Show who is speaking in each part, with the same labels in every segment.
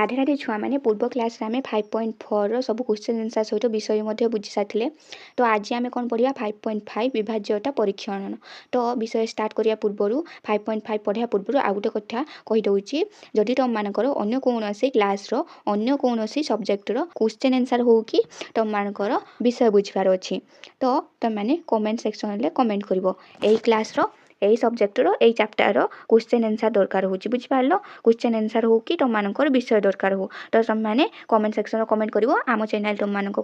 Speaker 1: राधे राधे छुआ मैंने पूर्व क्लास रे 5.4 सब क्वेश्चन आंसर सहित विषय मध्य बुझी सारी। तो आज आम कौन पढ़ा 5.5 विभाज्यता परीक्षण। तो विषय स्टार्ट करिया पूर्वर 5.5 पढ़ा पूर्व आउ गोटे कथा कहीदे जदि तुम मानकर अन्य कौन क्लास अन्य कौन सब्जेक्टर क्वेश्चन आंसर हो कि तुम मानकर विषय बुझार अच्छी तो तुम मैंने कमेंट सेक्शन में कमेंट कर क्लास यही सब्जेक्टर यही चैप्टर क्वेश्चन आंसर दरकार हो बुझिपार क्वेश्चन आंसर हो कि तुम मानकर विषय दरकार हो तो तुम मैंने कमेंट सेक्शन कमेंट कर आम चैनल तुम मानक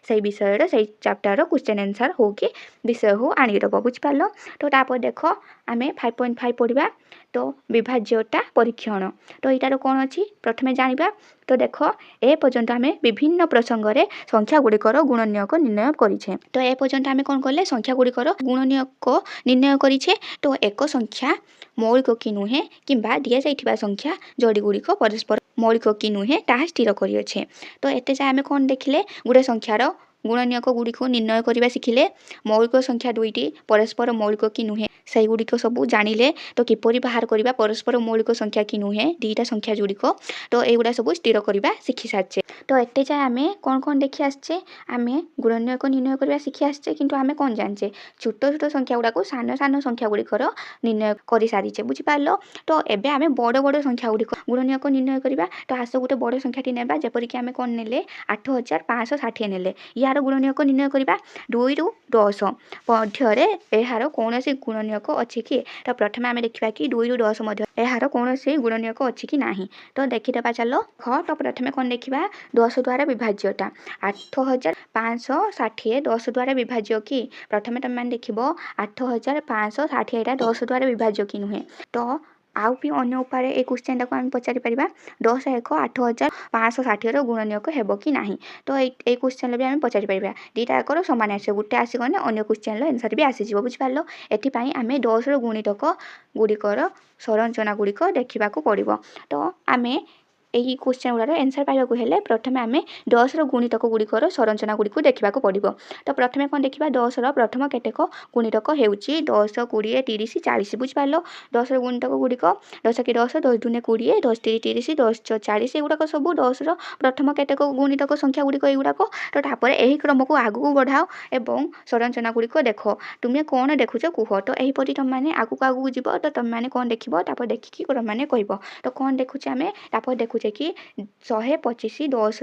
Speaker 1: से विषय से चैप्टर क्वेश्चन आंसर हो कि विषय हो आनीदब बुझिपार। तो तापर देख आम 5.5 पढ़ा तो विभाज्यता परीक्षण। तो यार कौन अच्छी प्रथमे जाना तो देख ए पर्यंत आम विभिन्न प्रसंग में संख्या गुड़िकर गुणनीयक निर्णय करें। तो ए पर्यंत आम कौन कले संख्या गुड़िकर गुणनीयक निर्णय करें। तो एक संख्या मौलिक कि नुहे कि दि जा संख्या जोड़ी गुड़िक परस्पर मौलिक कि नुहे ताहा स्थिर करें। तो एते जाए आम कौन देखिले गोटे संख्यार गुणनीयक गुड़िक निर्णय करने शिखिले मौलिक संख्या दुईटी परस्पर मौलिक कि नुहे से गुड़िक सब जानिले। तो किपरि बाहर करबा परस्पर मौलिक संख्या कि नुहे दीटा संख्या जोड़िक तो युवा सब स्थिर करवा शिखि सारे। तो एते जाए आम कौन कौन देखी आसचे आम गुणनीयक निर्णय करवा शिखि आसचे किंतु आम कौन जाने छोट छोट संख्या गुड़ाक सान सान संख्या गुड़िकर निर्णय कर सारी बुझिपार। तो एबे आम बड़ बड़ संख्या गुड़िक गुणनीयक निर्णय करवा। तो आस गोटे बड़ संख्याटी नेबा जेपरिक आम कौन नेले 8560 नेले यार गुणनीयक निर्णय करवा 2 रु 10 मध्य यार कौन गुणनीयक अच्छी कि। तो प्रथम आम देखा कि 2 रु 10 मध्य यार कौन गुणनीयक अच्छी कि ना। तो देखीदे चलो तो प्रथम कौन देखा 10 द्वारा विभाज्यता 8560 10 द्वारा विभाज्य कि प्रथम तुम मैंने देख 8560 यहाँ 10 द्वारा विभाज्य कि नुहे। तो आउ भी अन्य उपाय ए क्वेश्चन टाक आम पचारि पारिबा 10 एक 8560 गुणनीयक हेब कि नाही। तो ये क्वेश्चन भी आम पचारि पारिबा दीटा एक सामान आस गोटे आसगने अन्य क्वेश्चन आंसर भी आसीज बुझिपार। एथिपाई आम 10 गुणितक गुड़िकर संरचना गुड़िक देखा पड़ो। तो आम यही क्वेश्चन गुड़ार आंसर पाइबाकू हेले प्रथमे आम 10 गुणितक गुड़िकर संरचना गुड़िक देखा पड़ो। तो प्रथमे कौन देखा 10 प्रथम केतेक गुणितक होउची 10 20 30 40 बुझिपार। 10 गुणितक गुड़िक 10 कि 10 10 दूने 20 10 3 30 10 6 40 युवाक सब 10 प्रथम केतेक गुणितक संख्या गुड़िक युवाक। तो तापर यही क्रम को आगू बढ़ाओ एवं संरचना गुड़िक देख तुम्हें कौन देखुच कह। तो यहीपरि तुम मैंने आगू आगू जीव तो तुम मैंने कौन देख देखिकी तुम मैंने कह। तो कौन देखुचे आम तापर देखुचे कि 125 10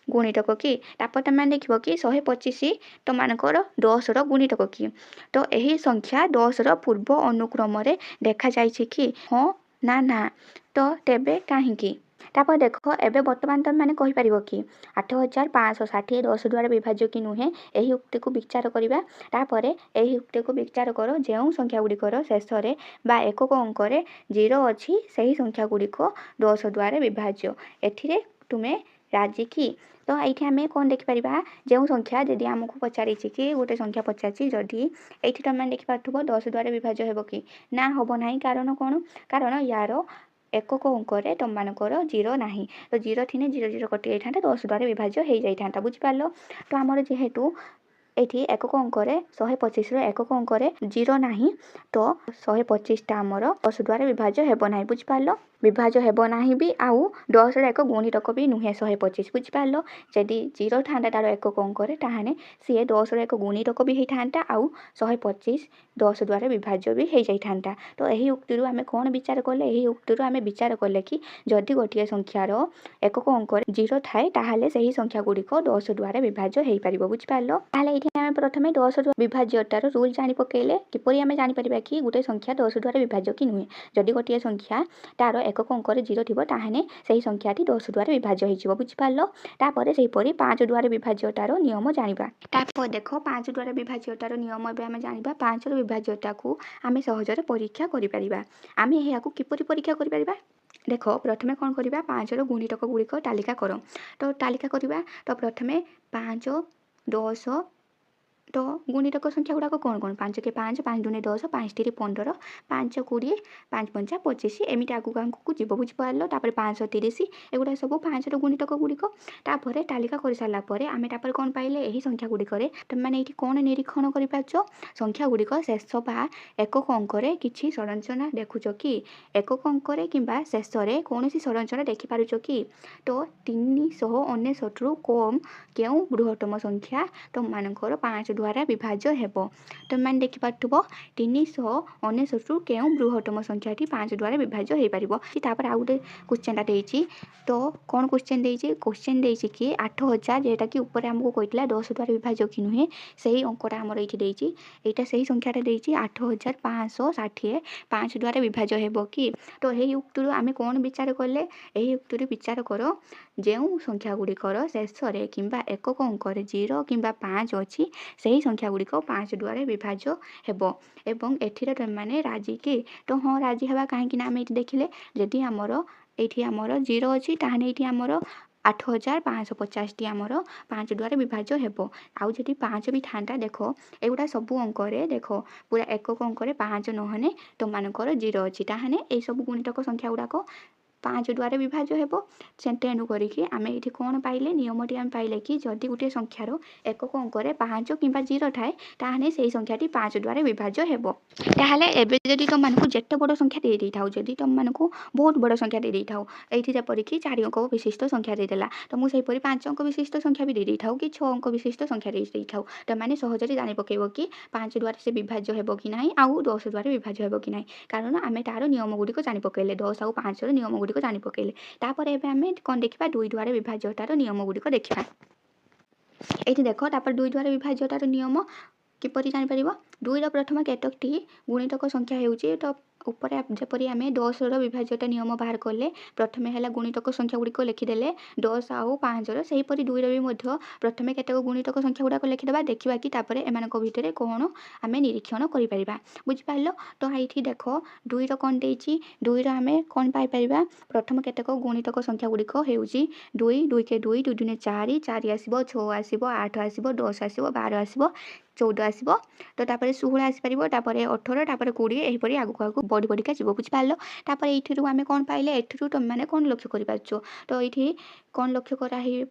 Speaker 1: गुणितक कि तापर तुम मैंने देख कि 125 तुम मानकर 10 गुणितक कि। तो यही संख्या 10 पूर्व अनुक्रम देखा जाइए कि हाँ ना ना। तो तेबे कहीं तापर देख एबे वर्तमान तुम मैंने कहीपर कि 8560 10 द्वारा विभाज्य कि नुहे यही उक्ति को विचार करवा। तापर यही उक्ति को विचार कर जो संख्या गुड़िकर शेष बा एकक अंकरे 0 अच्छी से ही संख्या गुड़िक 10 द्वारा विभाज्य एथिरे तुम्हें राजी कि। तो ये आम कौन देखिपर जो संख्या जदि आमको पचारि कि गोटे संख्या पचारि जदि ये तुम मैंने देखिपार 10 द्वारा विभाज्य हे कि ना हम ना। कारण कौन कारण यार एकक अंकरे तुम मानकर 0 ना। तो 0 थी 0 0 कटि जाता 10 द्वारा विभाज्य हो जाता बुझिपार। तो आमर जेहेतु ये एकक अंकरे 125 एकक अंकरे 0 ना तो 125 टा आमर 10 द्वारा विभाज्य हेब ना बुझिपार। विभाज्य हेब ना भी आउ 10 एक गुणितक भी नुहे 125 बुझिपार। जदि 0 था तार एकक अंकरे ताहाने सी 10 एक गुणितक भी होता आउ 125 10 द्वारा विभाज्य भी हो जाता। तो यही उक्ति आम कौन विचार कले यही उक्ति आम विचार कले कि जदि गोटे संख्यार एकक अंक 0 थाए ताहले सही संख्या गुड़िक 10 द्वारा विभाज्य हो पार बुझिपार। ताहले ये आम प्रथमे 10 विभाज्यतार रूल जानी पकेले किपरि आम जापर कि गोटे संख्या 10 द्वारा विभाज्य कि नुहे। जदि गोटे संख्या तार एकक अंकरे 0 थी ताहने सही संख्याटी 10 द्वारा विभाज्य हो बुझिपार। तापर सेहीपरि 5 द्वारा विभाज्यतार नियम जानिबा। तापर देख 5 द्वारा विभाज्यतार नियम एबे आम जानिबा 5 विभाज्यता को आम सहजरे परीक्षा करिपारिबा। आम यहाकू किपरि परीक्षा करिपारिबा देख प्रथमे कौन करवा 5 गुणितक गुड़िक तालिका कर। तो तालिका करवा तो प्रथमे 5 10 तो गुणितक संख्या गुड़ाक कौन कौन 5 के 5 5 दूने 10 5 टी 15 5 20 5 पंचा 25 एमती आगू आगू जीव बुझिपार तापर 530 एगुड़ा सब 5 गुणितक गुड़िक तापर तालिका कर सारापर आम तापर कौन पाइले यही संख्या गुड़िक तुम मैंने ये कौन निरीक्षण कर संख्या गुड़िक शेष बा एकक अंकरे किसी संरचना देखुच कि एकक अंकरे किंबा शेष में कौन संरचना देखिपार कि तो 399 रु कम क्यों बृहत्तम संख्या तुम मानकर 5 द्वारा विभाज्य हेब तुम मैंने देखिपार 399 रु क्यों बृहत्तम संख्याटी 5 द्वारा विभाज्य हो पार आउ गोटे क्वेश्चन देती तो कौन क्वेश्चन देती कि 8000 जेटा कि ऊपर आमको कहला 10 द्वारा विभाज्य कि नुहे से ही अंकटा आमर ये यहाँ से ही संख्याटा देती 8560 5 द्वारा विभाज्य हेब कि तो यही युक्ति आम कौन विचार कले यही युक्ति विचार कर जो संख्या गुड़िकर शेष कि एकक अंकर 0 कि 5 अच्छी से ही संख्या गुड़िक 5 द्वारा विभाज्य हेब एवं एथिरे तुमने राजी कि तो हाँ राजी हवा कहीं आम ये देखिले जदि आमर ये आमर 0 अच्छी ताहने ये आमर 8550 टी आमर 5 द्वारा विभाज्य हेब आउ जदि 5 भी था देख एगुड़ा सबू अंकरे देख पूरा एकक अंकरे 5 नहने तुम मानकर 0 अच्छी ताहने ये सब गुणितक संख्या गुड़ाक 5 द्वारा विभाज्य हेब तेणु करिकी आमे ये कौन पाइले नियमटी आम पाइले कि जदि गोटे संख्यार एकक अंकरे 5 कि 0 थाए ताहने से संख्याटी 5 द्वारा विभाज्य हेब ताहले एबे जदि तुम मानकु जेते बड़ संख्या दे दै थाउ जदि तुम मानकु बहुत बड़ संख्या दे दै थाउ एठी जेपरिकी 4 अंक विशिष्ट संख्या दे देला तो मु सेपरि 5 अंक विशिष्ट संख्या भी दे दै थाउ कि 6 अंक विशिष्ट संख्या दे दै थाउ त माने सहजरे जानि पकेबो कि 5 द्वारा से विभाज्य हेब कि नाही आउ 10 द्वारा विभाज्य हेब कि नाही कारण आमे तार नियम गुडी को जानि पकेले 10 आउ 5 रो नियम गुडी को जानि पकेले तापर एबे आमे कोन देखिबा 2 द्वारा विभाज्यतार नियम गुडी को देखिबा एठी देखो तापर 2 द्वारा विभाज्यतार नियम किपरि जानि परिबो 2 रो प्रथम केतकटी गुणितक संख्या हेउची तो ऊपर जपरी आम 10 विभाज्यता नियम बाहर कले प्रथमे है गुणितक संख्या गुड़िक लिखिदेले 10 आउ 5 सेहीपरि 2 भी प्रथमे केतक गुणितक संख्या गुड़ाक लिखिदेबा देखा कि तापर एमानक भितर कौन आम निरीक्षण कर बुझिपार तो ये देख 2 कौन देती 2 आम कौन पाइपर प्रथम केतक गुणितक संख्या गुड़िक होउची 2 2 के 2 2 दुने 4 4 आसब 6 आसब 8 आसब 10 आसब 12 आसब 14 आसब तो तापर 16 आसपार तापर 18 तापर 20 यहीपरि आगू आगू बढ़ी बढ़िका जीव बुझिपार तापर ये आम कौन पाइले एठू तुम मैंने कौन लक्ष्य कर तो ये कौन लक्ष्य कराई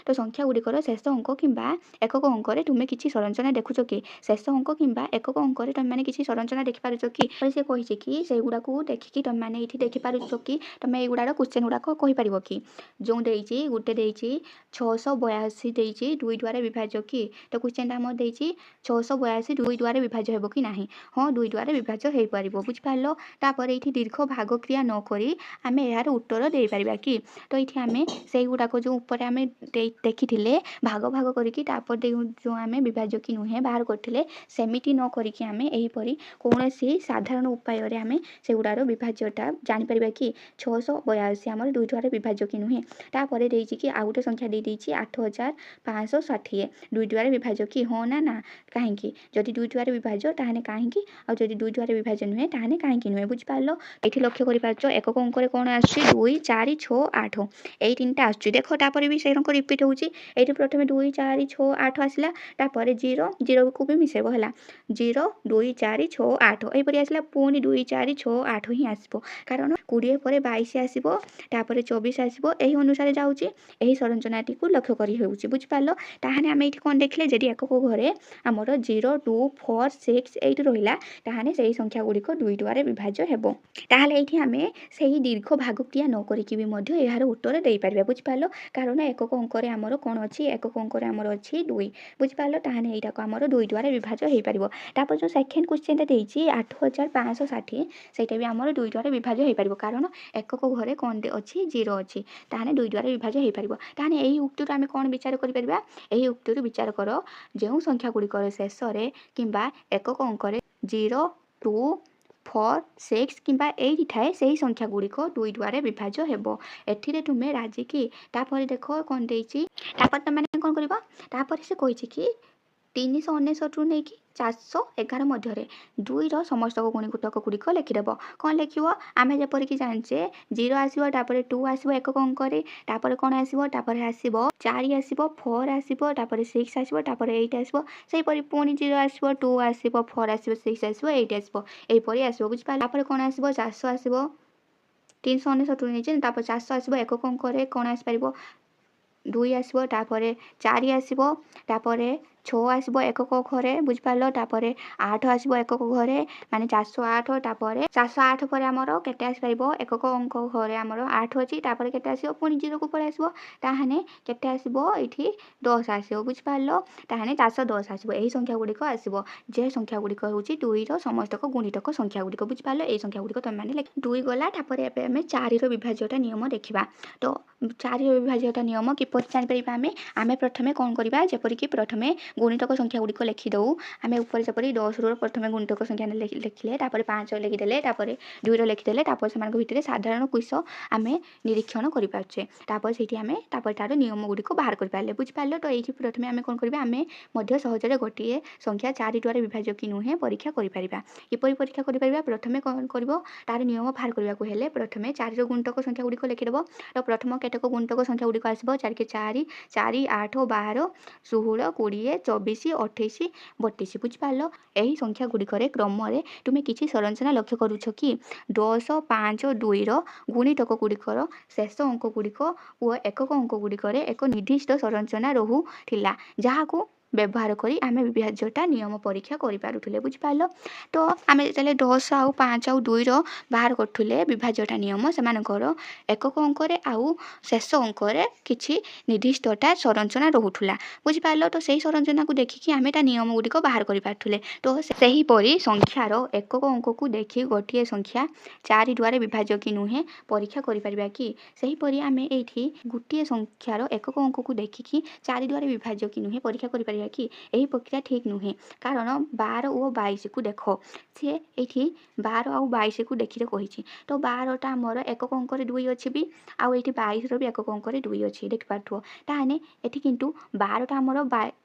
Speaker 1: तो संख्या गुड़िकर शेष अंक कि एकक अंकरे तुम्हें किसी संरचना देखुच कि शेष अंक कि एकक अंकरे तुम मैंने किसी संरचना देखिपार कि से कही कि से गुड़ा देखिकी तुम मैंने ये देखिपार कि तुम युवाड़ क्वेश्चन गुड़ाक कहीपर कि जो देती गोटे देती 682 देती 2 द्वारा विभाज्य कि तो क्वेश्चन आम देती 682 2 द्वारा विभाज्य हेब कि नहीं हाँ 2 द्वारा विभाज्य हो पार बुझिपार तापर ये दीर्घ भाग क्रिया नक आम यार उत्तर दे पार कि तो ये आम से गुड़ाक जो ऊपर आम देखी भाग भाग करपर जो आम विभाज्य कि नुहे बाहर करते सेमिति न करके आम यहीपरि कौन साधारण उपाय आम से गुड़ार विभाज्यता जापर कि 682 आम 2 द्वारा विभाज्य कि नुहे तापर कि आउ गोटे संख्या दे देती 8560 2 द्वारा विभाज्य कि हाँ ना ना कहीं जदि 2 द्वारा विभाज्य ताहने कहीं आदि 2 द्वारा विभाज्य नुहे ताहने कहीं नुहे बुझिपार ये लक्ष्य कर एकक अंक कौन आस 2 4 6 8 यही 3टा आस देख तापर भी से अंक रिपीट होती प्रथम 2 4 6 8 आसला तापर 0 0 को भी मिसेब है 0 2 4 6 8 यहीपरि आसला पुणी 2 4 6 8 ही आसब कारण 20 पर 22 आसब तापर 24 आसब यही अनुसार जाऊँगी यही संरचनाटी को लक्ष्य कर बुझिपार ताहने आम ये कौन देखले जदि एकक घरे आमर 0 2 4 6 8 रहा ताहने से संख्या गुड़िक 2 द्वारा विभाज्य हेब ताहले ये आम से दीर्घ भाग क्रिया न करिकी भी यार उत्तर दे पारे बुझिपार कारण एकक अंकरे आमर कौन अच्छी एकक अंकरे आमर अच्छी 2 बुझिपार ताहने यहाँ आमर 2 द्वारा विभाज्य हो पार तापर जो सेकेंड क्वेश्चन देती 8560 सेटा भी आमर 2 द्वारा विभाज्य हो पार कारण एकक घरे कौन अच्छी 0 अच्छी ताहने 2 द्वारा विभाज्य हो पार ताहने यही उक्ति आम कौन विचार कर यही उक्ति विचार कर जो संख्या गुड़िकर शेष कि एकक अंकरे 0 2 4 6 कि 8 थाए से ही संख्या गुड़िक 2 द्वारा विभाज्य हेब एथिरे तुम्हें राजी कि तापर देख कौन देती तापर तुम मैंने कौन कर तापर से कही कि 399 ନେଇକି 411 ମଧ୍ୟରେ 2ର ସମସ୍ତ ଗୁଣିତକ ଗୁଡ଼ିକ ଲେଖିଦେବ। କ'ଣ ଲେଖିବ? ଆମେ ଯେପରିକି ଜାଣିଛେ 0 ଆସିବ, ତାପରେ 2 ଆସିବ ଏକକ ଅଙ୍କରେ, ତାପରେ କ'ଣ ଆସିବ? ତାପରେ ଆସିବ 4 ଆସିବ, 4 ଆସିବ, ତାପରେ 6 ଆସିବ, ତାପରେ 8 ଆସିବ, ସେହିପରି ପୁଣି 0 ଆସିବ, 2 ଆସିବ, 4 ଆସିବ, 6 ଆସିବ, 8 ଆସିବ, ଏହିପରି ଆସିବ। ବୁଝିପାରିଲ? ତାପରେ କ'ଣ ଆସିବ? 400 ଆସିବ, 399 ନେଇଛେ, ତାପରେ 400 ଆସିବ ଏକକ ଅଙ୍କରେ, କ'ଣ ଆସିପାରିବ? 2 ଆସିବ, ତାପରେ 4 ଆସିବ, ତାପରେ 6 ଆସିବ ଏକକ ଘରେ। ବୁଝିପାରିଲ? ତାପରେ 8 ଆସିବ ଏକକ ଘରେ, ମାନେ 408, ତାପରେ 408 ପରେ ଆମର କେତେ ଆସିପାରିବ? ଏକକ ଅଙ୍କ ଘରେ ଆମର 8 ଅଛି, ତାପରେ କେତେ ଆସିବ? ପୁଣି 0କୁ ପଳେଇ ଆସିବ, ତାହେଲେ କେତେ ଆସିବ? ଏଇଠି 10 ଆସିବ। ବୁଝିପାରିଲ? ତାହେଲେ 410 ଆସିବ। ଏହି ସଂଖ୍ୟା ଗୁଡ଼ିକ ଆସିବ। ଯେ ସଂଖ୍ୟା ଗୁଡ଼ିକ ହେଉଛି 2ର ସମସ୍ତକ ଗୁଣିତକ ସଂଖ୍ୟା ଗୁଡ଼ିକ। ବୁଝିପାରିଲ? ଏହି ସଂଖ୍ୟା ଗୁଡ଼ିକ ତୁମେମାନେ 2 ଗଲା, ତାପରେ ଏବେ ଆମେ 4ର ବିଭାଜ୍ୟତା ନିୟମ ଦେଖିବା। ତ 4ର ବିଭାଜ୍ୟତା ନିୟମ କିପରି ଜାଣିପାରିବା? ଆମେ ପ୍ରଥମେ କ'ଣ କରିବା? ଯେପରିକି ପ୍ରଥମେ ଗୁଣିତକ ସଂଖ୍ୟା ଗୁଡ଼ିକ ଲେଖିଦେଉ। ଆମେ ଉପରେ ଯେପରି 10ର ପ୍ରଥମେ ଗୁଣିତକ ସଂଖ୍ୟା ଲେଖିଲେ, ତାପରେ 5 ଲେଖିଦେଲେ, ତାପରେ 2ର ଲେଖିଦେଲେ, ତାପରେ ସେମାନଙ୍କ ଭିତରେ ସାଧାରଣ କୁଶ ଆମେ ନିରୀକ୍ଷଣ କରିପାରୁଛେ। ତାପରେ ସେଇଠି ଆମେ ତାପରେ ତାର ନିୟମ ଗୁଡ଼ିକ ବାହାର କରିପାରିଲେ। ବୁଝିପାରିଲ? ତ ଏଇଠି ପ୍ରଥମେ ଆମେ କ'ଣ କରିବା? ଆମେ ମଧ୍ୟ ସହଜରେ ଗୋଟିଏ ସଂଖ୍ୟା 4 ଦ୍ୱାରା ବିଭାଜ୍ୟ କି ନୁହେଁ ପରୀକ୍ଷା କରିପାରିବା। କିପରି ପରୀକ୍ଷା କରିପାରିବା? ପ୍ରଥମେ କ'ଣ କରିବ? ତାର ନିୟମ ବାହାର କରିବାକୁ ହେଲେ ପ୍ରଥମେ 4ର ଗୁଣିତକ ସଂଖ୍ୟା ଗୁଡ଼ିକ ଲେଖିଦେବ। ତ ପ୍ରଥମ କେତେକ ଗୁଣିତକ ସଂଖ୍ୟା ଗୁଡ଼ିକ ଆସିବ? 4 × 4, 4, 8, 12, 16, 20, 24, 28, 32। ବୁଝିପାରିଲ? ଏହି ସଂଖ୍ୟା ଗୁଡ଼ିକରେ କ୍ରମରେ ତୁମେ କିଛି ସଂରଚନା ଲକ୍ଷ୍ୟ କରୁଛ କି? 10, 5, 2ର ଗୁଣିତକ ଗୁଡ଼ିକର ଶେଷ ଅଙ୍କ ଗୁଡ଼ିକ ଓ ଏକକ ଅଙ୍କ ଗୁଡ଼ିକରେ ଏକ ନିର୍ଦ୍ଦିଷ୍ଟ ସଂରଚନା ରହୁଥିଲା, ଯାହାକୁ ବ୍ୟବହାର କରି ଆମେ ବିଭାଜ୍ୟତା ନିୟମ ପରୀକ୍ଷା କରିପାରୁଥିଲେ। ବୁଝିପାରିଲ? ତ ଆମେ ଯେତେବେଳେ 10 ଆଉ 5 ଆଉ 2ର ବାହାର କରୁଥିଲେ ବିଭାଜ୍ୟତା ନିୟମ, ସେମାନଙ୍କର ଏକକ ଅଙ୍କରେ ଆଉ ଶେଷ ଅଙ୍କରେ କିଛି ନିର୍ଦ୍ଦିଷ୍ଟଟା ସଂରଚନା ରହୁଥିଲା। ବୁଝିପାରିଲ? ତ ସେହି ସଂରଚନାକୁ ଦେଖିକି ଆମେ ତା ନିୟମ ଗୁଡ଼ିକ ବାହାର କରିପାରୁଥିଲେ। ତ ସେହିପରି ସଂଖ୍ୟାର ଏକକ ଅଙ୍କକୁ ଦେଖି ଗୋଟିଏ ସଂଖ୍ୟା 4 ଦ୍ୱାରା ବିଭାଜ୍ୟ କି ନୁହେଁ ପରୀକ୍ଷା କରିପାରିବା କି? ସେହିପରି ଆମେ ଏଇଠି ଗୋଟିଏ ସଂଖ୍ୟାର ଏକକ ଅଙ୍କକୁ ଦେଖିକି 4 ଦ୍ୱାରା ବିଭାଜ୍ୟ କି ନୁହେଁ ପରୀକ୍ଷା କରିପାରିବା କି? ଏହି ପ୍ରକ୍ରିୟା ଠିକ୍ ନୁହେଁ, କାରଣ 12 ଓ 22କୁ ଦେଖ, ସେ ଏଇଠି 12 ଆଉ 22କୁ ଦେଖିରେ କହିଛି। ତ 12ଟା ଆମର ଏକକ ଅଙ୍କରେ 2 ଅଛି ବି, ଆଉ ଏଇଠି 22ର ବି ଏକକ ଅଙ୍କରେ 2 ଅଛି, ଦେଖିପାରୁଥିବ। ତାହେଲେ ଏଠି କିନ୍ତୁ 12ଟା ଆମର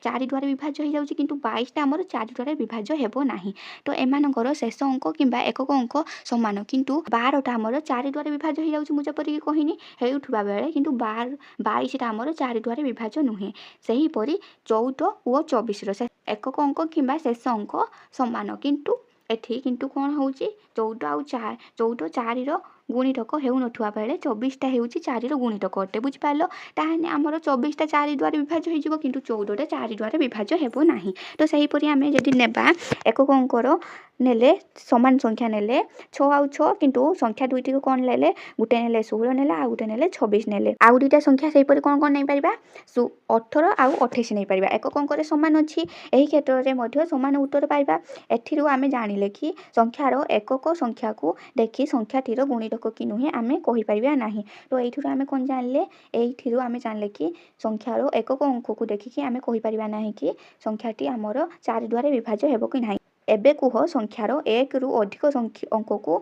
Speaker 1: 4 ଦ୍ୱାରା ବିଭାଜ୍ୟ ହେଇଯାଉଛି, କିନ୍ତୁ 22ଟା ଆମର 4 ଦ୍ୱାରା ବିଭାଜ୍ୟ ହେବ ନାହିଁ। ତ ଏମାନଙ୍କର ଶେଷ ଅଙ୍କ କିମ୍ବା ଏକକ ଅଙ୍କ ସମାନ, କିନ୍ତୁ 12ଟା ଆମର 4 ଦ୍ୱାରା ବିଭାଜ୍ୟ ହେଇଯାଉଛି, ମୁଁ ଯେପରିକି କହିନି, ହେଉଥିବା ବେଳେ କିନ୍ତୁ 22ଟା ଆମର 4 ଦ୍ୱାରା ବିଭାଜ୍ୟ ନୁହେଁ। ସେହିପରି 14 ଓ 24ର ଏକକ ଅଙ୍କ କିମ୍ବା ଶେଷ ଅଙ୍କ ସମାନ, କିନ୍ତୁ ଏଠି କିନ୍ତୁ କ'ଣ ହେଉଛି? 14 4ର ଗୁଣିତକ ହେଉନଥିବା ବେଳେ 24ଟା ହେଉଛି 4ର ଗୁଣିତକ ଅଟେ। ବୁଝିପାରିଲ? ତାହେଲେ ଆମର 24ଟା 4 ଦ୍ୱାରା ବିଭାଜ୍ୟ ହେଇଯିବ, କିନ୍ତୁ 14ଟା 4 ଦ୍ୱାରା ବିଭାଜ୍ୟ ହେବ ନାହିଁ। ତ ସେହିପରି ଆମେ ଯଦି ନେବା ଏକକ ଅଙ୍କର ନେଲେ ସମାନ ସଂଖ୍ୟା ନେଲେ 6 ଆଉ 6, କିନ୍ତୁ ସଂଖ୍ୟା ଦୁଇଟିକୁ କ'ଣ ନେଲେ? ଗୋଟେ ନେଲେ 16 ନେଲେ, ଆଉ ଗୋଟେ ନେଲେ 26 ନେଲେ। ଆଉ ଦୁଇଟା ସଂଖ୍ୟା ସେହିପରି କ'ଣ କ'ଣ ନେଇପାରିବା? 18 ଆଉ 28 ନେଇପାରିବା। ଏକକ ଅଙ୍କରେ ସମାନ ଅଛି, ଏହି କ୍ଷେତ୍ରରେ ମଧ୍ୟ ସମାନ ଉତ୍ତର ପାଇବା। ଏଥିରୁ ଆମେ ଜାଣିଲେ କି ସଂଖ୍ୟାର ଏକକ ସଂଖ୍ୟାକୁ ଦେଖି ସଂଖ୍ୟାଟିର ଗୁଣିତକ କି ନୁହେଁ ଆମେ କହିପାରିବା ନାହିଁ। ତ ଏଇଥିରୁ ଆମେ କ'ଣ ଜାଣିଲେ? ଏଇଥିରୁ ଆମେ ଜାଣିଲେ କି ସଂଖ୍ୟାର ଏକକ ଅଙ୍କକୁ ଦେଖିକି ଆମେ କହିପାରିବା ନାହିଁ କି ସଂଖ୍ୟାଟି ଆମର 4 ଦ୍ୱାରା ବିଭାଜ୍ୟ ହେବ କି ନାହିଁ। ଏବେ କୁହ, ସଂଖ୍ୟାର 1ରୁ ଅଧିକ ଅଙ୍କକୁ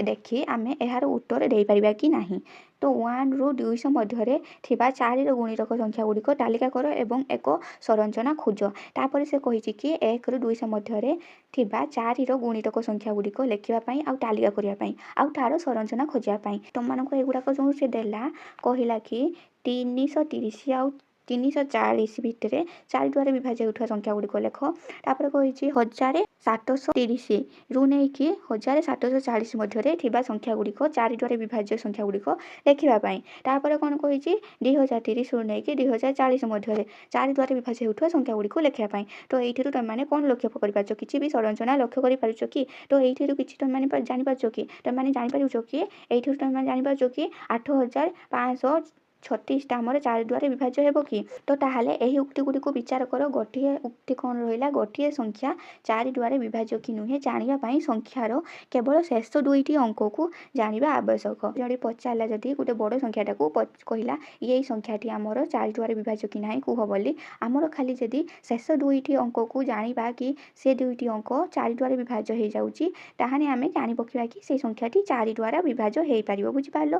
Speaker 1: ଦେଖି ଆମେ ଏହାର ଉତ୍ତର ଦେଇପାରିବା କି ନାହିଁ? ତ 1ରୁ 200 ମଧ୍ୟରେ ଥିବା 4ର ଗୁଣିତକ ସଂଖ୍ୟା ଗୁଡ଼ିକ ତାଲିକା କର ଏବଂ ଏକ ସଂରଚନା ଖୋଜ। ତାପରେ ସେ କହିଛି କି 1ରୁ 200 ମଧ୍ୟରେ ଥିବା 4ର ଗୁଣିତକ ସଂଖ୍ୟା ଗୁଡ଼ିକ ଲେଖିବା ପାଇଁ ଆଉ ତାଲିକା କରିବା ପାଇଁ ଆଉ ତାର ସଂରଚନା ଖୋଜିବା ପାଇଁ। ତୁମମାନଙ୍କୁ ଏଗୁଡ଼ାକ ଯେଉଁ ସେ ଦେଲା, କହିଲା କି 330 ଆଉ 340 ଭିତରେ 4 ଦ୍ୱାରା ବିଭାଜ୍ୟ ହେଉଥିବା ସଂଖ୍ୟା ଗୁଡ଼ିକ ଲେଖ। ତାପରେ କହିଛି 1730ରୁ ନେଇକି 1740 ମଧ୍ୟରେ ଥିବା ସଂଖ୍ୟା ଗୁଡ଼ିକ 4 ଦ୍ୱାରା ବିଭାଜ୍ୟ ସଂଖ୍ୟା ଗୁଡ଼ିକ ଲେଖିବା ପାଇଁ। ତାପରେ କ'ଣ କହିଛି? 2030ରୁ ନେଇକି 2040 ମଧ୍ୟରେ 4 ଦ୍ୱାରା ବିଭାଜ୍ୟ ହେଉଥିବା ସଂଖ୍ୟା ଗୁଡ଼ିକୁ ଲେଖିବା ପାଇଁ। ତ ଏଇଥିରୁ ତୁମେମାନେ କ'ଣ ଲକ୍ଷ୍ୟ କରିପାରୁଛ? କିଛି ବି ସଂରଚନା ଲକ୍ଷ୍ୟ କରିପାରୁଛ କି? ତ ଏଇଥିରୁ କିଛି ତୁମେମାନେ ଜାଣିପାରୁଛ କି? ତୁମେମାନେ ଜାଣିପାରୁଛ କି ଏଇଥିରୁ ତୁମେମାନେ ଜାଣିପାରୁଛ କି 8536ଟା ଆମର 4 ଦ୍ୱାରା ବିଭାଜ୍ୟ ହେବ କି? ତ ତାହେଲେ ଏହି ଉକ୍ତି ଗୁଡ଼ିକୁ ବିଚାର କର। ଗୋଟିଏ ଉକ୍ତି କ'ଣ ରହିଲା? ଗୋଟିଏ ସଂଖ୍ୟା 4 ଦ୍ୱାରା ବିଭାଜ୍ୟ କି ନୁହେଁ ଜାଣିବା ପାଇଁ ସଂଖ୍ୟାର କେବଳ ଶେଷ ଦୁଇଟି ଅଙ୍କକୁ ଜାଣିବା ଆବଶ୍ୟକ। ଯଦି ପଚାରିଲା, ଯଦି ଗୋଟେ ବଡ଼ ସଂଖ୍ୟାଟାକୁ କହିଲା ଏଇ ସଂଖ୍ୟାଟି ଆମର 4 ଦ୍ୱାରା ବିଭାଜ୍ୟ କି ନାହିଁ କୁହ ବୋଲି, ଆମର ଖାଲି ଯଦି ଶେଷ ଦୁଇଟି ଅଙ୍କକୁ ଜାଣିବା କି ସେ ଦୁଇଟି ଅଙ୍କ 4 ଦ୍ୱାରା ବିଭାଜ୍ୟ ହେଇଯାଉଛି, ତାହେଲେ ଆମେ ଜାଣିପକାଇବା କି ସେଇ ସଂଖ୍ୟାଟି 4 ଦ୍ୱାରା ବିଭାଜ୍ୟ ହେଇପାରିବ। ବୁଝିପାରିଲ?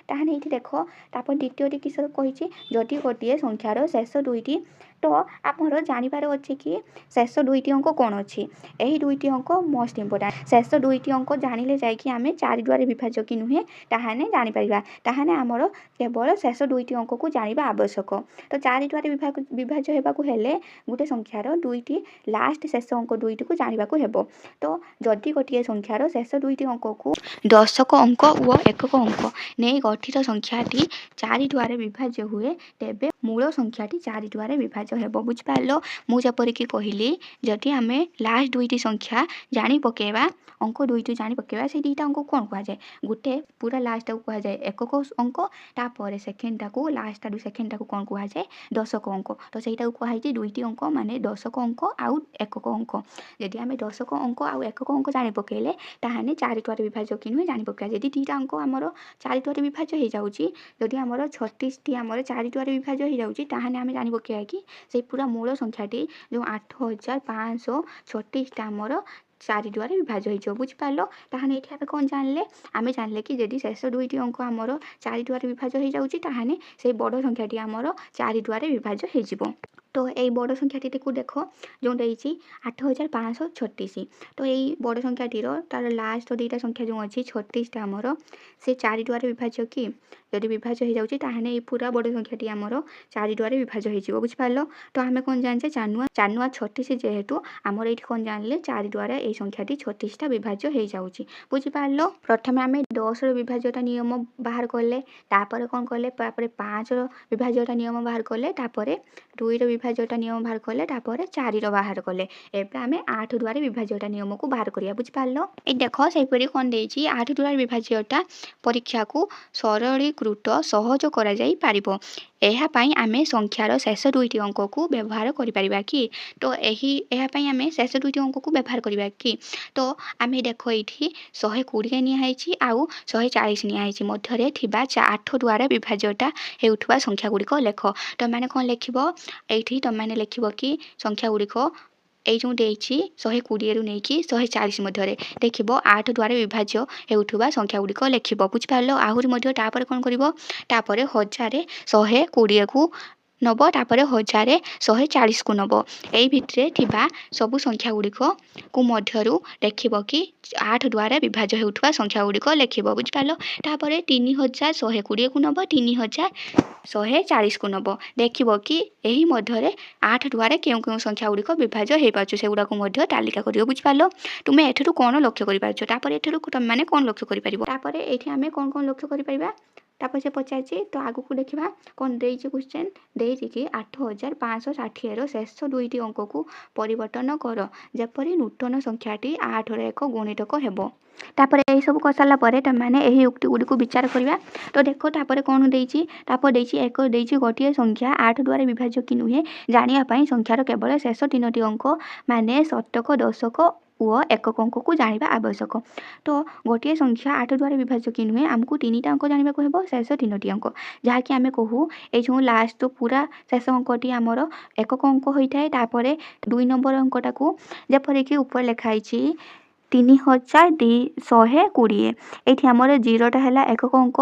Speaker 1: ତାହେଲେ ଏଇଠି ଦେଖ, ତାପରେ ଦ୍ୱିତୀୟଟି କିସ କହିଛି? ଯଦି ଗୋଟିଏ ସଂଖ୍ୟାର ଶେଷ ଦୁଇଟି तो आमर जानवर अच्छे कि शेष दुईटी अंक कौन अच्छी यही दुईटी अंक मोस्ट इंपोर्टाट शेष दुईटी अंक जानिले जाकि आम 4 द्वारा विभाज्य कि नुहे ताहाने जानीपर ताहाने आमर केवल शेष दुईटी अंक को जाना आवश्यक। तो 4 द्वारा विभाज्य होगाकू हेले गोटे संख्यार दुईटी लास्ट शेष अंक दुईटी को जानवा हेब। तो जदि गोटे संख्यार शेष दुईटी अंक को दशक अंक और एकक अंक नहीं गठित संख्याटी 4 द्वारा विभाज्य हुए तेबे मूल संख्याटी 4 द्वारा विभाज्य हेब। बुझिपार मुझपरिक कहली जदि आम लास्ट दुईटी संख्या जानी पकेवा अंक दुईटी जानी पकेवा से दुईटा अंक कौन कहुए गोटे पूरा लास्ट को कहुए एकक अंक तापर सेकेंडटा को लास्ट आडू सेकेंडटा को कौन कहुए दशक अंक। तो सहीटा कहुई दुईटी अंक माने दशक अंक आउ एकक अंक जदि आम दशक अंक आउ एकक अंक जानी पकेले ताहाने 4 द्वारा विभाज्य कि नुहे जानी पकेवा। जदि दुईटा अंक आमर 4 द्वारा विभाज्य हो जाऊँगी जदि आमर 36 टी आमर 4 द्वारा विभाज्य हो जाऊँगी ताहाने आम जानी पकेवा कि से पूरा मूल संख्याटी जो 8536 आमर 4 द्वारा विभाज्य हो बुझिपार। ताहाने ये आम कौन जानले आम जानले कि जदि शेष दुईटी अंक आमर 4 द्वारा विभाज्य हो जाऊँगी ताहाने से बड़ संख्याटी आमर 4 द्वारा विभाज्य हो। तो यही बड़ संख्याटी को देख जो 8536 तो यही बड़ संख्याटीर तार लास्ट दुईटा संख्या जो अच्छी 36 आमर से 4 द्वारा विभाज्य कि जदि विभाज्य हो जाऊँगी ताहाने ये पूरा बड़ संख्याटी आमर 4 द्वारा विभाज्य हो बुझिपार। तो आम कौन जाने 4 36 जेहेतु आमर ये कौन जानले 4 द्वारा ये संख्याटी 36टा विभाज्य हो जाऊँगी बुझिपार। प्रथम आम 10 विभाज्यता नियम बाहर कले तापर कौन कले 5 विभाज्यता नियम बाहर कले तापर 2 विभाज्यता नियम बाहर कले तापर 4 बाहर कले एबे आम 8 द्वारा विभाज्यता नियम को बाहर करिया बुझिपार। ये देख सेपरी कौन देछि 8 द्वारा विभाज्यता परीक्षा को सरलीकृत सहज करा जाई पारिबो। एहा पाई आमे संख्यार शेष दुईटी अंक को व्यवहार करिपरिबा कि तो एहा पाई आमे शेष दुईटी अंक को व्यवहार करिबा कि तो आमे देखो एठी 120 नियाइछि आउ 140 नियाइछि मध्यरे थिबा 8 द्वारा विभाज्यता हेउथबा संख्या गुड़िक लेख। तो माने कौन लिखिबो एठी तो माने लिखिबो कि संख्या गुड़िक এই जो देछि 120 रु नेकी 140 मध्यरे देखिबो 8 द्वारा विभाज्य हेउथबा संख्या गुड़िक लिखिबो बुझिपारलो। आहुरी मध्य तापर कोन करिवो तापर 1000 120 को नब तापर 1000 140 को नब एई भितरे थिबा सबु संख्या गुड़िक को मध्यरु देखिबो कि 8 द्वारा विभाज्य हेउथबा संख्या गुड़िक लिखिबो बुझिपारलो। तापर 3120 को नब 3140 को नब देखिबो कि एही मध्यरे 8 द्वारा केउ केउ संख्या गुड़िक विभाज्य हेइ पाछु सेगुडा को मध्य तालिका करियो बुझिपारलो। तुमे एठरु कोन लक्ष्य करि पारछो तापर एठरु तुम माने कोन लक्ष्य करि परिबो तापर एठी आमे कोन कोन लक्ष्य करि परिबा तापर से पचारछि। तो आगु को देखिबा कोन देइछि क्वेश्चन देइछि कि 8560 रो शेष दुईटी अंक को परिवर्तन कर जेपरि नूतन संख्याटी 8 रो एक गुणितक हेबो। तापर यही सब कर सारा पर मैंने यही उक्ति गुड़ी को विचार करवा। तो देखो तापर कौन देइछि तापर देइछि एक देइछि गोटे संख्या 8 द्वारा विभाज्य कि नुहे जानिया पई संख्यार केवल शेष 3टी अंक माने शतक दशक और एकक अंक को जानिबा आवश्यक। तो गोटे संख्या 8 द्वारा विभाज्य कि नुहे आमको 3टा अंक जानिबा को हेबो शेष 3टी अंक जहाँकि आमे कहू ए जो लास्ट तो पूरा शेष अंकटी आमर एकक अंक होइथाय तापर 2 नंबर अंकटा को जेपरि कि ऊपर लिखाइछि 3220 एठी आमर 0टा हैला एकक अंक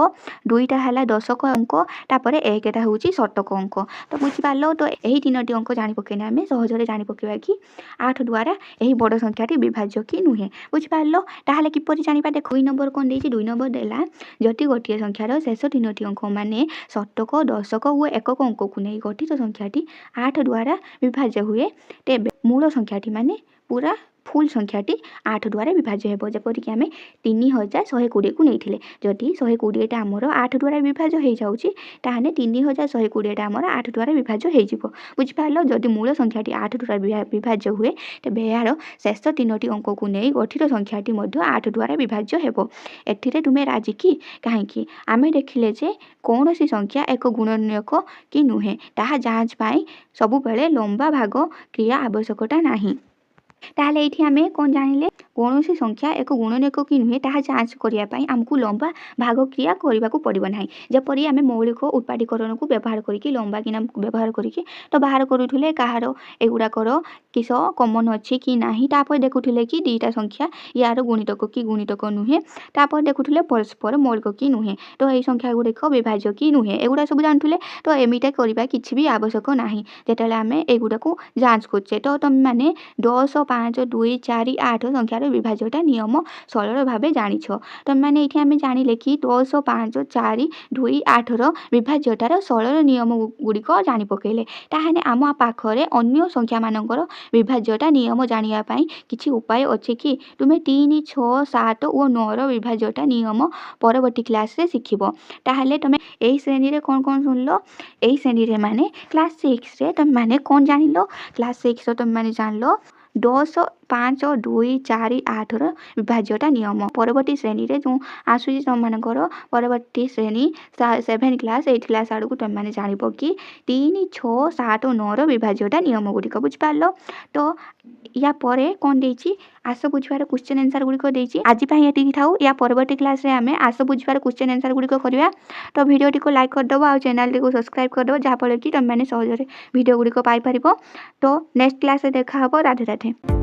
Speaker 1: 2टा हैला दशक अंक तापर 1टा होउची शतक अंक। तो बुझि पालो तो एही 3टी अंक जानि पकेना आमे सहजरे जानि पकेबा कि 8 द्वारा एही बड़ संख्याटी विभाज्य कि नुहे बुझि पालो। ताहाले किपरि जानिबा देखो 2 नंबर कोन देछि 2 नंबर देला जति गोटिए संख्यार शेष 3टी अंक माने शतक दशक और एकक अंक को नै गठित संख्याटी 8 द्वारा विभाज्य हुए तेबे मूल संख्याटी माने पूरा फुल संख्याटी 8 द्वारा विभाज्य हेबो। जेपरि आमे 3120 को नैथिले जदि 120 टा हमर 8 द्वारा विभाज्य हो जाउची ताहाने 3120 टा हमर 8 द्वारा विभाज्य हो जिवो बुझि पालो। जदि मूल संख्याटी 8 द्वारा विभाज्य हुए तेबे यार शेष 3टी अंक को नै गठित संख्याटी मध्ये 8 द्वारा विभाज्य हेबो। एथिरे तुमे राजी कि काहे कि आमे देखिले जे कोनोसी संख्या एक गुणनक कि नुहे ताहा जांच पाई सब बेले लंबा भाग क्रिया आवश्यकता नाही। ताहले एठी आमे कोन जानिले କୌଣସି ସଂଖ୍ୟା ଏକ ଗୁଣନୀୟକ କି ନୁହେଁ ତାହା ଯାଞ୍ଚ କରିବା ପାଇଁ ଆମକୁ ଲମ୍ବା ଭାଗ କ୍ରିୟା କରିବାକୁ ପଡ଼ିବ ନାହିଁ। ଯେପରି ଆମେ ମୌଳିକ ଉତ୍ପାଦୀକରଣକୁ ବ୍ୟବହାର କରିକି ଲମ୍ବା କିନା ବ୍ୟବହାର କରିକି ତ ବାହାର କରୁଥିଲେ କାହାର ଏଗୁଡ଼ାକର କିସ କମନ୍ ଅଛି କି ନାହିଁ। ତାପରେ ଦେଖୁଥିଲେ କି ଦୁଇଟା ସଂଖ୍ୟା ୟାର ଗୁଣିତକ କି ଗୁଣିତକ ନୁହେଁ। ତାପରେ ଦେଖୁଥିଲେ ପରସ୍ପର ମୌଳିକ କି ନୁହେଁ। ତ ଏଇ ସଂଖ୍ୟା ଗୁଡ଼ିକ ବିଭାଜ୍ୟ କି ନୁହେଁ ଏଗୁଡ଼ା ସବୁ ଜାଣୁଥିଲେ। ତ ଏମିତି କରିବା କିଛି ବି ଆବଶ୍ୟକ ନାହିଁ ଯେତେବେଳେ ଆମେ ଏଗୁଡ଼ାକୁ ଯାଞ୍ଚ କରୁଛେ। ତ ତୁମେମାନେ 10, 5, 2, 4, 8 ସଂଖ୍ୟାର ବିଭାଜ୍ୟତା ନିୟମ ସରଳ ଭାବେ ଜାଣିଛ। ତୁମେମାନେ ଏଇଠି ଆମେ ଜାଣିଲେ କି 10, 5, 4, 2, 8ର ବିଭାଜ୍ୟତାର ସରଳ ନିୟମ ଗୁଡ଼ିକ ଜାଣି ପକାଇଲେ। ତାହେଲେ ଆମ ପାଖରେ ଅନ୍ୟ ସଂଖ୍ୟାମାନଙ୍କର ବିଭାଜ୍ୟତା ନିୟମ ଜାଣିବା ପାଇଁ କିଛି ଉପାୟ ଅଛି କି? ତୁମେ 3, 6, 7 ଓ 9ର ବିଭାଜ୍ୟତା ନିୟମ ପରବର୍ତ୍ତୀ କ୍ଲାସ୍ରେ ଶିଖିବ। ତାହେଲେ ତୁମେ ଏଇ ଶ୍ରେଣୀରେ କ'ଣ ଶୁଣିଲ? ଏଇ ଶ୍ରେଣୀରେ ମାନେ କ୍ଲାସ୍ 6ରେ ତୁମେମାନେ କ'ଣ ଜାଣିଲ? କ୍ଲାସ୍ 6ର ତୁମେମାନେ ଜାଣିଲ 10, 5, 2, 4, 8ର ବିଭାଜ୍ୟତା ନିୟମ। ପରବର୍ତ୍ତୀ ଶ୍ରେଣୀରେ ଯେଉଁ ଆସୁଛି ତୁମମାନଙ୍କର ପରବର୍ତ୍ତୀ ଶ୍ରେଣୀ 7 କ୍ଲାସ୍ 8 କ୍ଲାସ୍ ଆଡ଼କୁ ତୁମେମାନେ ଜାଣିବ କି 3, 6, 7 ଓ 9ର ବିଭାଜ୍ୟତା ନିୟମ ଗୁଡ଼ିକ। ବୁଝିପାରିଲ? ତ ୟା ପରେ କ'ଣ ଦେଇଛି? ଆସ ବୁଝିବାର କ୍ୱେଶ୍ଚନ୍ ଆନ୍ସର୍ ଗୁଡ଼ିକ ଦେଇଛି। ଆଜି ପାଇଁ ଏତିକି ଥାଉ। ୟା ପରବର୍ତ୍ତୀ କ୍ଲାସ୍ରେ ଆମେ ଆସ ବୁଝିବାର କ୍ୱେଶ୍ଚନ୍ ଆନ୍ସର୍ ଗୁଡ଼ିକ କରିବା। ତ ଭିଡ଼ିଓଟିକୁ ଲାଇକ୍ କରିଦେବ ଆଉ ଚ୍ୟାନେଲ୍ଟିକୁ ସବସ୍କ୍ରାଇବ୍ କରିଦେବ ଯାହାଫଳରେ କି ତୁମେମାନେ ସହଜରେ ଭିଡ଼ିଓ ଗୁଡ଼ିକ ପାଇପାରିବ। ତ ନେକ୍ସଟ କ୍ଲାସ୍ରେ ଦେଖା ହେବ। ରାଧେ ରାଧେ।